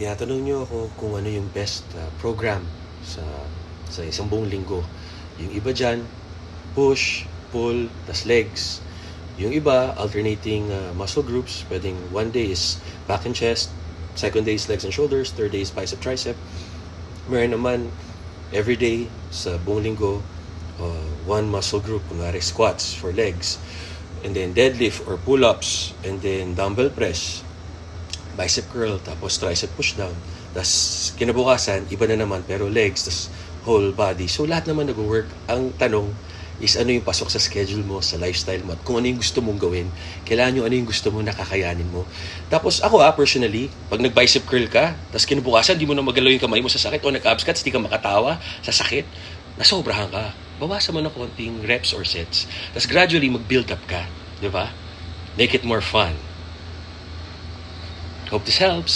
Tinatanong niyo ako kung ano yung best program sa isang buong linggo. Yung iba dyan, push, pull, tas legs. Yung iba, alternating muscle groups. Pwedeng one day is back and chest, second day is legs and shoulders, third day is bicep, tricep. Meron naman, every day sa buong linggo, one muscle group, kunwari squats for legs, and then deadlift or pull-ups, and then dumbbell press, bicep curl, tapos tricep push down. Tapos kinabukasan, iba na naman, pero legs, tapos whole body. So lahat naman nag-work. Ang tanong is ano yung pasok sa schedule mo, sa lifestyle mo, at kung ano yung gusto mong gawin. Kailangan yung ano yung gusto mo, nakakayanin mo. Tapos ako personally, pag nag-bicep curl ka, tapos kinabukasan, di mo na magalaw yung kamay mo sa sakit, o nag-abs ka, di ka makatawa sa sakit, nasobrahan ka. Bawasan mo na konting reps or sets. Tapos gradually, mag-build up ka. Di ba? Make it more fun. Hope this helps.